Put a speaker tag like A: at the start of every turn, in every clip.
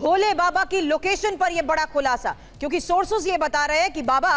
A: भोले बाबा की लोकेशन पर यह बड़ा खुलासा, क्योंकि सोर्सेस ये बता रहे हैं कि बाबा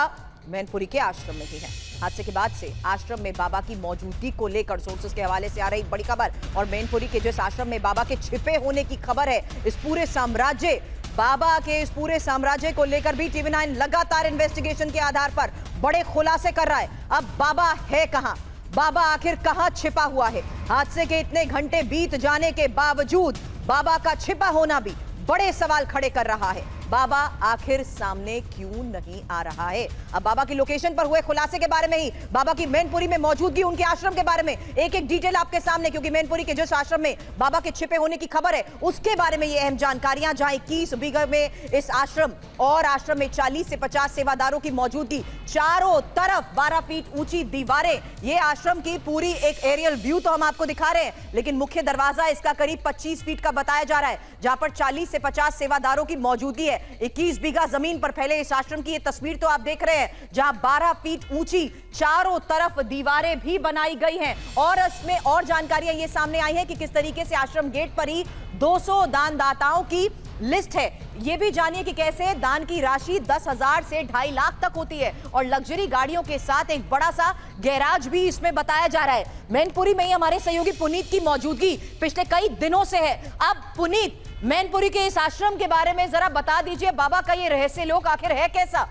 A: मैनपुरी के आश्रम में ही है। हादसे के बाद से आश्रम में बाबा की मौजूदगी को लेकर सोर्सेस के हवाले से आ रही बड़ी खबर, और मैनपुरी के जिस आश्रम में बाबा के छिपे होने की खबर है, इस पूरे साम्राज्य, बाबा के इस पूरे साम्राज्य को लेकर भी TV9 लगातार इन्वेस्टिगेशन के आधार पर बड़े खुलासे कर रहा है। अब बाबा है कहां, बाबा आखिर कहां छिपा हुआ है? हादसे के इतने घंटे बीत जाने के बावजूद बाबा का छिपा होना भी बड़े सवाल खड़े कर रहा है। बाबा आखिर सामने क्यों नहीं आ रहा है? अब बाबा की लोकेशन पर हुए खुलासे के बारे में ही, बाबा की मैनपुरी में मौजूदगी, उनके आश्रम के बारे में एक एक डिटेल आपके सामने, क्योंकि मैनपुरी के जिस आश्रम में बाबा के छिपे होने की खबर है उसके बारे में ये अहम जानकारियां, जहां 21 बीघा में इस आश्रम और आश्रम में 40 से 50 सेवादारों की मौजूदगी, चारों तरफ 12 फीट ऊंची दीवारें। ये आश्रम की पूरी एक एरियल व्यू तो हम आपको दिखा रहे हैं, लेकिन मुख्य दरवाजा इसका करीब 25 फीट का बताया जा रहा है, जहां पर 40 से 50 सेवादारों की मौजूदगी है। 21 बीघा जमीन पर फैले इस आश्रम की ये तस्वीर तो आप देख रहे हैं, जहां 12 फीट ऊंची चारों तरफ दीवारें भी बनाई गई हैं। और इसमें और जानकारियां ये सामने आई हैं कि किस तरीके से आश्रम गेट पर ही 200 दानदाताओं की लिस्ट है। ये भी जानिए कि कैसे दान की राशि 10,000 से 2.5 लाख तक होती है, और लग्जरी गाड़ियों के साथ एक बड़ा सा गैराज भी इसमें बताया जा रहा है। मैनपुरी में ही हमारे सहयोगी पुनीत की मौजूदगी पिछले कई दिनों से है। अब पुनीत, मैनपुरी के इस आश्रम के बारे में जरा बता दीजिए, बाबा का ये रहस्य लोक आखिर है कैसा?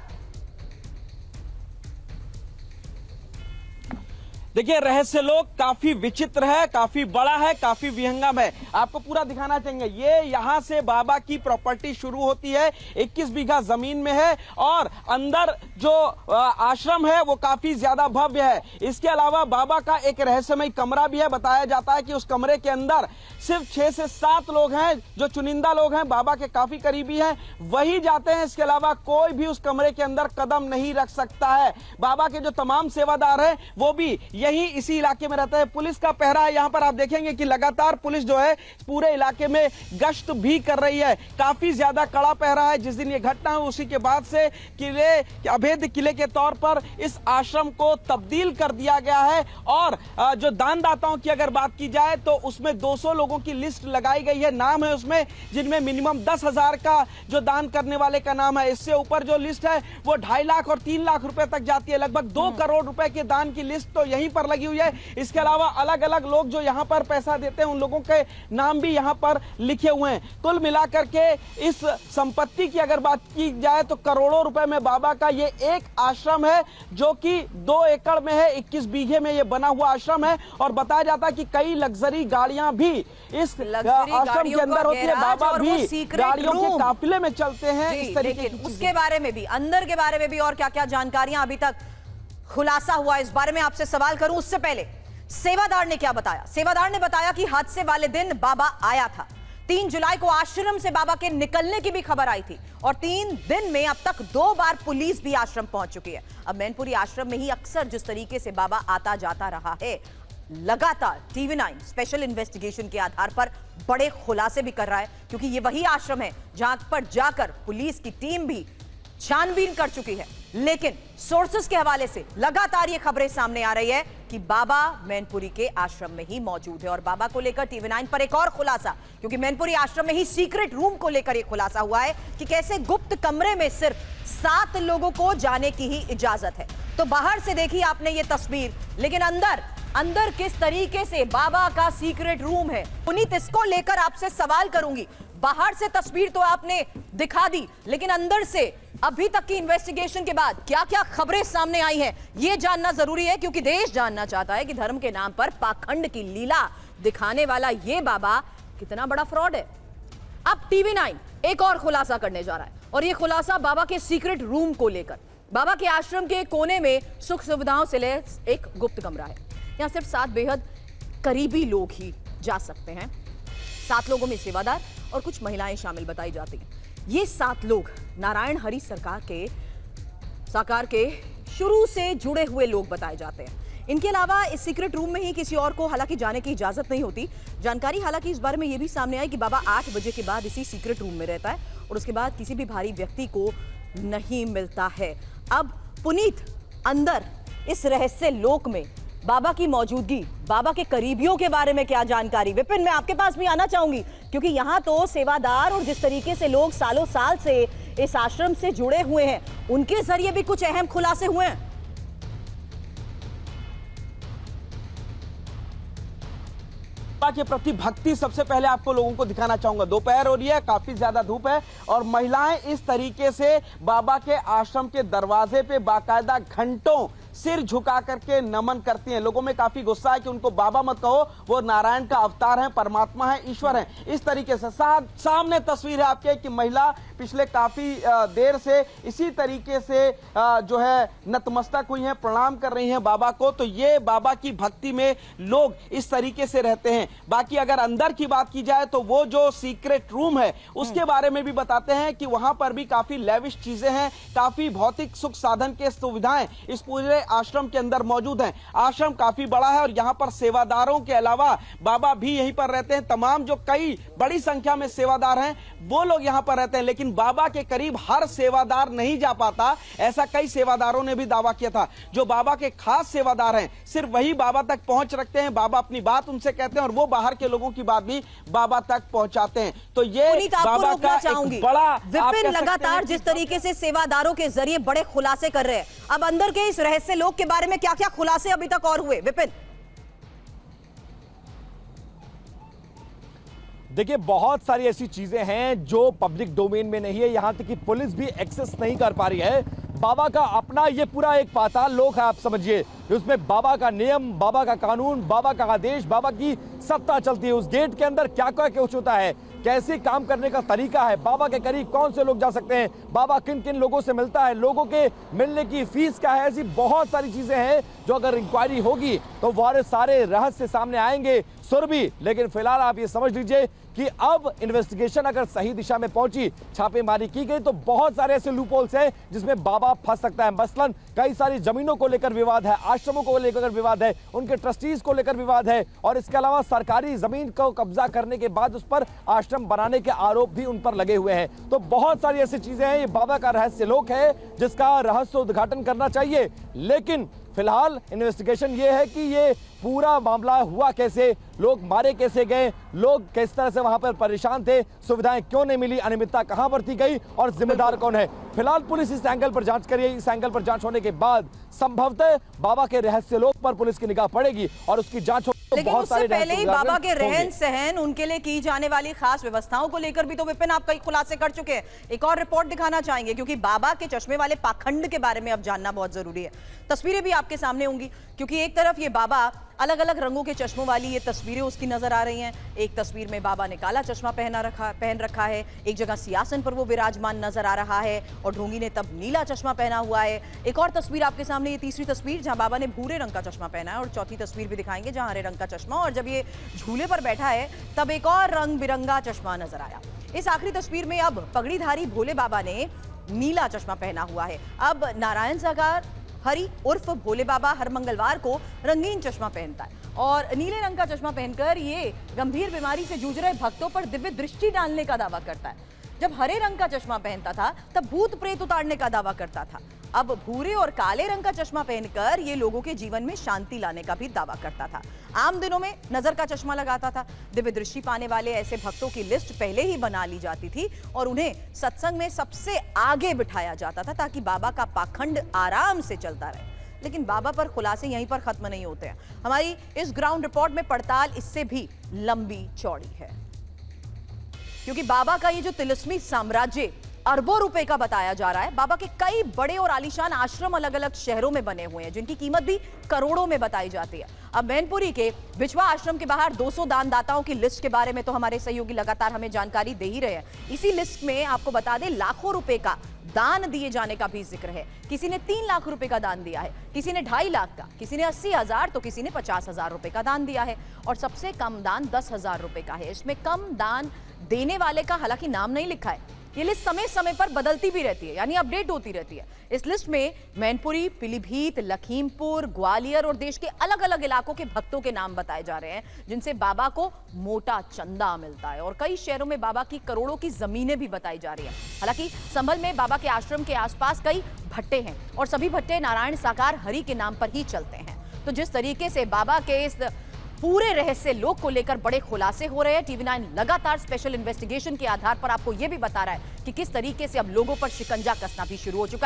B: देखिए, रहस्य लोक काफी विचित्र है, काफी बड़ा है, काफी विहंगम है। आपको पूरा दिखाना चाहेंगे। ये यहाँ से बाबा की प्रॉपर्टी शुरू होती है, 21 बीघा जमीन में है, और अंदर जो आश्रम है वो काफी ज्यादा भव्य है। इसके अलावा बाबा का एक रहस्यमय कमरा भी है। बताया जाता है कि उस कमरे के अंदर सिर्फ 6 से 7 लोग हैं, जो चुनिंदा लोग हैं, बाबा के काफी करीबी हैं, वही जाते हैं। इसके अलावा कोई भी उस कमरे के अंदर कदम नहीं रख सकता है। बाबा के जो तमाम सेवादार हैं वो भी यही इसी इलाके में रहता है। पुलिस का पहरा है। यहाँ पर आप देखेंगे कि लगातार पुलिस जो है पूरे इलाके में गश्त भी कर रही है। काफी ज्यादा कड़ा पहरा है। जिस दिन ये घटना है उसी के बाद से अवैध किले के तौर पर इस आश्रम को तब्दील कर दिया गया है। और जो दानदाताओं की अगर बात की जाए तो उसमें 200 लोगों की लिस्ट लगाई गई है, नाम है उसमें, जिनमें मिनिमम 10,000 का जो दान करने वाले का नाम है। इससे ऊपर जो लिस्ट है वो 2.5 लाख और 3 लाख रुपए तक जाती है। लगभग 2 करोड़ रुपए के दान की लिस्ट तो यहीं पर लगी हुई है। इसके अलावा अलग अलग लोग जो यहां पर पैसा देते हैं उन लोगों के नाम भी यहां पर लिखे हुए हैं। कुल मिलाकर के इस संपत्ति की अगर बात की जाए तो करोड़ों रुपए में बाबा का ये एक आश्रम है, जो कि 2 एकड़ में है, 21 बीघे में ये बना हुआ आश्रम है। और बताया जाता है कि कई लग्जरी गाड़ियां भी इस आश्रम के अंदर होती है। बाबा भी गाड़ियों के काफिले में चलते हैं। इस तरीके की
A: उसके बारे में भी, अंदर के बारे में भी और क्या क्या जानकारियां अभी तक खुलासा हुआ, इस बारे में आपसे सवाल करूं उससे पहले सेवादार ने क्या बताया? सेवादार ने बताया कि हादसे वाले दिन बाबा आया था। 3 जुलाई को आश्रम से बाबा के निकलने की भी खबर आई थी, और 3 दिन में अब तक 2 बार पुलिस भी आश्रम पहुंच चुकी है। अब मैनपुरी आश्रम में ही अक्सर जिस तरीके से बाबा आता जाता रहा है, लगातार TV9 स्पेशल इन्वेस्टिगेशन के आधार पर बड़े खुलासे भी कर रहा है, क्योंकि ये वही आश्रम है जहां पर जाकर पुलिस की टीम भी छानबीन कर चुकी है। लेकिन सोर्सेस के हवाले से लगातार ये खबरें सामने आ रही है कि बाबा मैनपुरी के आश्रम में ही मौजूद है। और बाबा को लेकर TV9 पर एक और खुलासा, क्योंकि मैनपुरी आश्रम में ही सीक्रेट रूम को लेकर एक खुलासा हुआ है कि कैसे गुप्त कमरे में सिर्फ 7 लोगों को जाने की ही इजाजत है। तो बाहर से देखी आपने ये तस्वीर, लेकिन अंदर किस तरीके से बाबा का सीक्रेट रूम है, पुनीत, इसको लेकर आपसे सवाल करूंगी। बाहर से तस्वीर तो आपने दिखा दी, लेकिन अंदर से अभी तक की इन्वेस्टिगेशन के बाद क्या क्या खबरें सामने आई हैं, यह जानना जरूरी है, क्योंकि देश जानना चाहता है कि धर्म के नाम पर पाखंड की लीला दिखाने वाला यह बाबा कितना बड़ा फ्रॉड है। अब TV9 एक और खुलासा करने जा रहा है, और यह खुलासा बाबा के सीक्रेट रूम को लेकर। बाबा के आश्रम के कोने में सुख सुविधाओं से लैस एक गुप्त कमरा है। यहां सिर्फ 7 बेहद करीबी लोग ही जा सकते हैं। 7 लोगों में सेवादार और कुछ महिलाएं शामिल बताई जाती हैं। ये 7 लोग नारायण हरि सरकार के शुरू से जुड़े हुए लोग बताए जाते हैं। इनके अलावा इस सीक्रेट रूम में ही किसी और को हालांकि जाने की इजाजत नहीं होती। जानकारी हालांकि इस बारे में यह भी सामने आई कि बाबा 8 बजे के बाद इसी सीक्रेट रूम में रहता है, और उसके बाद किसी भी भारी व्यक्ति को नहीं मिलता है। अब पुनीत, अंदर इस रहस्य लोक में बाबा की मौजूदगी, बाबा के करीबियों के बारे में क्या जानकारी? विपिन, मैं आपके पास भी आना चाहूंगी क्योंकि यहाँ तो सेवादार और जिस तरीके से लोग सालों साल से इस आश्रम से जुड़े हुए हैं, उनके जरिए भी कुछ अहम खुलासे हुए हैं।
B: बाबा के प्रति भक्ति सबसे पहले आपको लोगों को दिखाना चाहूंगा। दोपहर हो रही है, काफी ज्यादा धूप है और महिलाएं इस तरीके से बाबा के आश्रम के दरवाजे पे बाकायदा घंटों सिर झुका करके नमन करती हैं। लोगों में काफी गुस्सा है कि उनको बाबा मत कहो, वो नारायण का अवतार है, परमात्मा है, ईश्वर है। इस तरीके से सामने तस्वीर है आपके कि महिला पिछले काफी देर से इसी तरीके से जो है नतमस्तक हुई हैं, प्रणाम कर रही हैं बाबा को। तो ये बाबा की भक्ति में लोग इस तरीके से रहते हैं। बाकी अगर अंदर की बात की जाए तो वो जो सीक्रेट रूम है उसके बारे में भी बताते हैं कि वहां पर भी काफी लेविश चीजें हैं, काफी भौतिक सुख साधन के सुविधाएं इस पूरे आश्रम के अंदर मौजूद हैं। आश्रम काफी बड़ा है और यहाँ पर सेवादारों के अलावा बाबा भी यहीं पर रहते हैं। तमाम जो कई बड़ी संख्या में सेवादार हैं वो लोग यहाँ पर रहते हैं, लेकिन बाबा के करीब हर सेवादार नहीं जा पाता, ऐसा कई सेवादारों ने भी दावा किया था। जो बाबा के खास सेवादार हैं सिर्फ वही बाबा तक पहुंच रखते हैं, बाबा अपनी बात उनसे कहते हैं और वो बाहर के लोगों की बात भी बाबा तक पहुंचाते हैं। तो ये बाबा का एक बड़ा,
A: विपिन लगातार जिस तरीके से सेवादारों के जरिए बड़े खुलासे कर रहे हैं, अब अंदर के इस रहस्य लोक के बारे में क्या क्या खुलासे अभी तक और हुए? विपिन,
C: देखिए बहुत सारी ऐसी चीजें हैं जो पब्लिक डोमेन में नहीं है, यहां तक कि पुलिस भी एक्सेस नहीं कर पा रही है। बाबा का अपना ये पूरा एक पाताल लोक है, आप समझिए, उसमें बाबा का नियम, बाबा का कानून, बाबा का आदेश, बाबा की सत्ता चलती है। उस गेट के अंदर क्या क्या कुछ होता है, कैसे काम करने का तरीका है, बाबा के करीब कौन से लोग जा सकते हैं, बाबा किन किन लोगों से मिलता है, लोगों के मिलने की फीस क्या है, ऐसी बहुत सारी चीजें हैं जो अगर इंक्वायरी होगी तो वो सारे रहस्य सामने आएंगे, सुर भी। लेकिन फिलहाल आप ये समझ लीजिए कि अब इन्वेस्टिगेशन अगर सही दिशा में पहुंची, छापेमारी की गई तो बहुत सारे ऐसे लूपहोल्स हैं जिसमें बाबा फंस सकता है। मसलन कई सारी जमीनों को लेकर विवाद है, आश्रमों को लेकर विवाद है, उनके ट्रस्टीज को लेकर विवाद है और इसके अलावा सरकारी जमीन को कब्जा करने के बाद उस पर आश्रम बनाने के आरोप भी उन पर लगे हुए हैं। तो बहुत सारी ऐसी चीजें हैं। ये बाबा का रहस्य लोक है जिसका रहस्य उद्घाटन करना चाहिए, लेकिन फिलहाल इन्वेस्टिगेशन ये है कि ये पूरा मामला हुआ कैसे, लोग मारे कैसे गए, लोग किस तरह से वहां पर परेशान थे, सुविधाएं क्यों नहीं मिली, अनियमितता कहां बरती गई और जिम्मेदार कौन है। फिलहाल पुलिस इस एंगल पर जांच करिए। इस एंगल पर जांच होने के बाद संभवतः बाबा के रहस्य लोक पर पुलिस की निगाह पड़ेगी और उसकी जांच
A: लेकिन उससे पहले ही बाबा के रहन सहन, उनके लिए की जाने वाली खास व्यवस्थाओं को लेकर भी तो विपिन आप कई खुलासे कर चुके हैं। एक और रिपोर्ट दिखाना चाहेंगे क्योंकि बाबा के चश्मे वाले पाखंड के बारे में अब जानना बहुत जरूरी है। तस्वीरें भी आपके सामने होंगी क्योंकि एक तरफ ये बाबा अलग अलग रंगों के चश्मों वाली ये तस्वीरें उसकी नजर आ रही हैं। एक तस्वीर में बाबा ने काला चश्मा पहन रखा है, एक जगह सिंहासन पर वो विराजमान नजर आ रहा है और ढोंगी ने तब नीला चश्मा पहना हुआ है। एक और तस्वीर आपके सामने, ये तीसरी तस्वीर जहां बाबा ने भूरे रंग का चश्मा पहना है और चौथी तस्वीर भी दिखाएंगे जहां हरे रंग का चश्मा, और जब ये झूले पर बैठा है तब एक और रंग बिरंगा चश्मा नजर आया। इस आखिरी तस्वीर में अब पगड़ीधारी भोले बाबा ने नीला चश्मा पहना हुआ है। अब नारायण सागर हरि उर्फ भोले बाबा हर मंगलवार को रंगीन चश्मा पहनता है और नीले रंग का चश्मा पहनकर ये गंभीर बीमारी से जूझ रहे भक्तों पर दिव्य दृष्टि डालने का दावा करता है। जब हरे रंग का चश्मा पहनता था तब भूत प्रेत उतारने का दावा करता था। अब भूरे और काले रंग का चश्मा पहनकर ये लोगों के जीवन में शांति लाने का भी दावा करता था। आम दिनों में नजर का चश्मा लगाता था। दिव्य दृष्टि पाने वाले ऐसे भक्तों की लिस्ट पहले ही बना ली जाती थी और उन्हें सत्संग में सबसे आगे बिठाया जाता था ताकि बाबा का पाखंड आराम से चलता रहे। लेकिन बाबा पर खुलासे यहीं पर खत्म नहीं होते हैं। हमारी इस ग्राउंड रिपोर्ट में पड़ताल इससे भी लंबी चौड़ी है क्योंकि बाबा का ये जो तिलिस्मी साम्राज्य अरबों रुपए का बताया जा रहा है। बाबा के कई बड़े और आलीशान आश्रम अलग अलग शहरों में बने हुए हैं जिनकी कीमत भी करोड़ों में बताई जाती है। अब मैनपुरी के बिछवा आश्रम के बाहर 200 दानदाताओं की लिस्ट के बारे में तो हमारे सहयोगी लगातार हमें जानकारी दे ही रहे हैं। इसी लिस्ट में आपको बता दें लाखों रुपए का दान दिए जाने का भी जिक्र है। किसी ने 3 लाख रुपए का दान दिया है, किसी ने 2.5 लाख का, किसी ने 80,000 तो किसी ने 50,000 रुपए का दान दिया है और सबसे कम दान 10,000 रुपए का है। इसमें कम दान देने वाले का हालांकि नाम नहीं लिखा है। ये लिस्ट समय समय पर बदलती भी रहती है, यानी अपडेट होती रहती है। इस लिस्ट में मैनपुरी, पीलीभीत, लखीमपुर, ग्वालियर और देश के अलग अलग इलाकों के भक्तों के नाम बताए जा रहे हैं जिनसे बाबा को मोटा चंदा मिलता है और कई शहरों में बाबा की करोड़ों की जमीनें भी बताई जा रही है। हालांकि संभल में बाबा के आश्रम के आसपास कई भट्टे हैं और सभी भट्टे नारायण साकार हरि के नाम पर ही चलते हैं। तो जिस तरीके से बाबा के इस पूरे रहस्य लोक को लेकर बड़े खुलासे हो रहे हैं, TV9 लगातार स्पेशल इन्वेस्टिगेशन के आधार पर आपको यह भी बता रहा है कि किस तरीके से अब लोगों पर शिकंजा कसना भी शुरू हो चुका है।